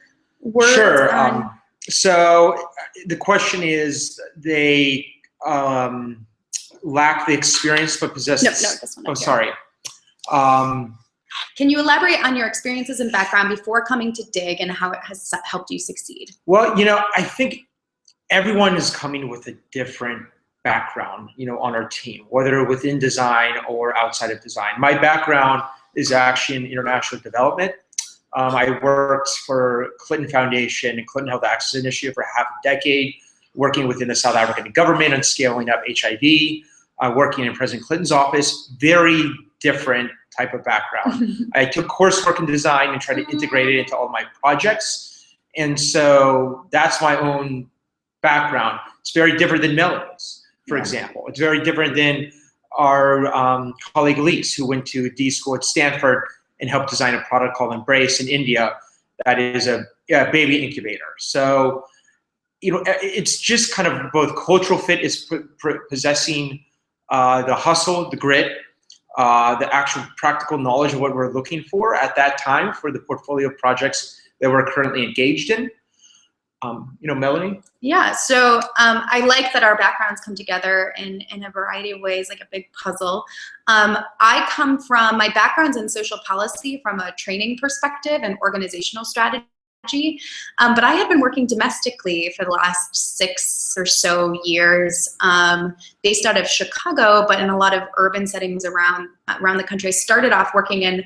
words? Sure. So the question is, they lack the experience but possess. No, this one. Oh, sorry. Can you elaborate on your experiences and background before coming to DIG and how it has helped you succeed? Well, I think everyone is coming with a different background, on our team, whether within design or outside of design. My background is actually in international development. I worked for Clinton Foundation and Clinton Health Access Initiative for half a decade. working within the South African government and scaling up HIV, working in President Clinton's office. Very different type of background. I took coursework in design and tried to integrate it into all my projects. And so that's my own background. It's very different than Melanie's, for example. It's very different than our colleague Elise, who went to D school at Stanford and helped design a product called Embrace in India that is a baby incubator. So, it's just kind of both cultural fit is possessing the hustle, the grit, the actual practical knowledge of what we're looking for at that time for the portfolio of projects that we're currently engaged in. Melanie? Yeah, so I like that our backgrounds come together in a variety of ways, like a big puzzle. I come from, my background's in social policy from a training perspective and organizational strategy. But I had been working domestically for the last 6 or so years, based out of Chicago, but in a lot of urban settings around the country. I started off working in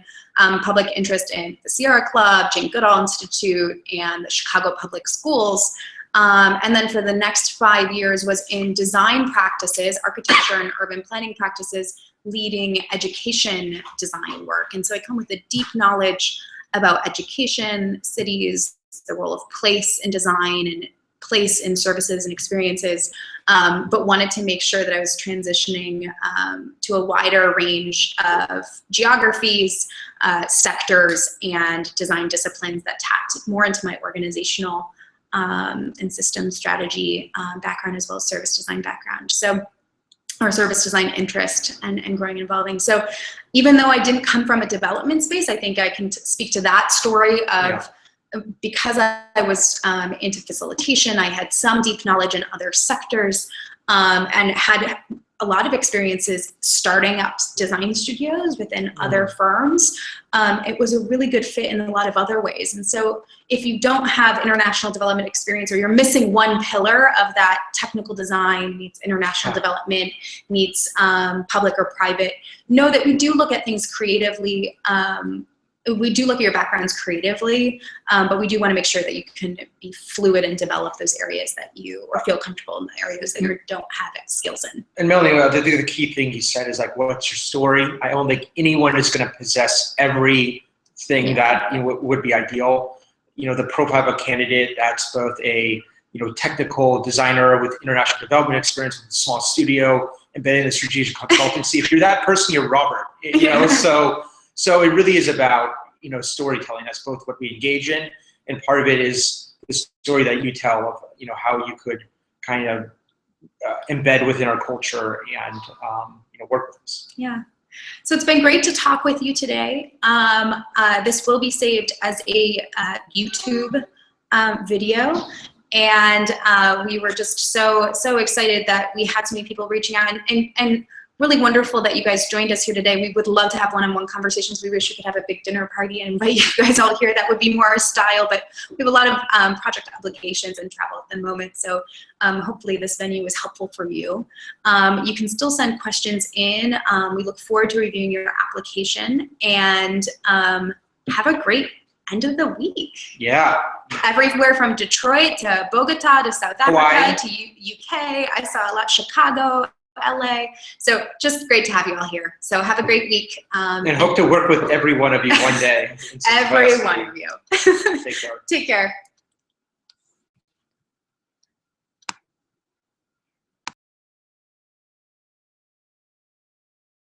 public interest in the Sierra Club, Jane Goodall Institute, and the Chicago Public Schools. And then for the next 5 years was in design practices, architecture and urban planning practices, leading education design work. And so I come with a deep knowledge about education, cities, the role of place in design and place in services and experiences, but wanted to make sure that I was transitioning to a wider range of geographies, sectors, and design disciplines that tapped more into my organizational and system strategy background, as well as service design background. So, or service design interest and growing and evolving. So even though I didn't come from a development space, I think I can speak to that story of, because I was into facilitation, I had some deep knowledge in other sectors and had a lot of experiences starting up design studios within other firms. It was a really good fit in a lot of other ways. And so if you don't have international development experience, or you're missing one pillar of that technical design meets international development meets public or private, know that we do look at things creatively. We do look at your backgrounds creatively, but we do want to make sure that you can be fluid and develop those areas that you, or feel comfortable in the areas that you don't have skills in. And Melanie, I think the key thing you said is like, what's your story? I don't think anyone is going to possess everything that would be ideal. The profile of a candidate that's both a technical designer with international development experience with a small studio, embedded in a strategic consultancy. If you're that person, you're Robert. So it really is about, storytelling. That's both what we engage in, and part of it is the story that you tell of, how you could kind of embed within our culture and, work with us. Yeah. So it's been great to talk with you today. This will be saved as a YouTube video. And we were just so excited that we had so many people reaching out, and really wonderful that you guys joined us here today. We would love to have one-on-one conversations. We wish we could have a big dinner party and invite you guys all here. That would be more our style, but we have a lot of project obligations and travel at the moment. So hopefully this venue is helpful for you. You can still send questions in. We look forward to reviewing your application, and have a great end of the week. Yeah. Everywhere from Detroit to Bogota to South Africa Hawaii to UK. I saw a lot Chicago, LA. So just great to have you all here. So have a great week. And hope to work with every one of you one day. Every one of you. Take care. Take care.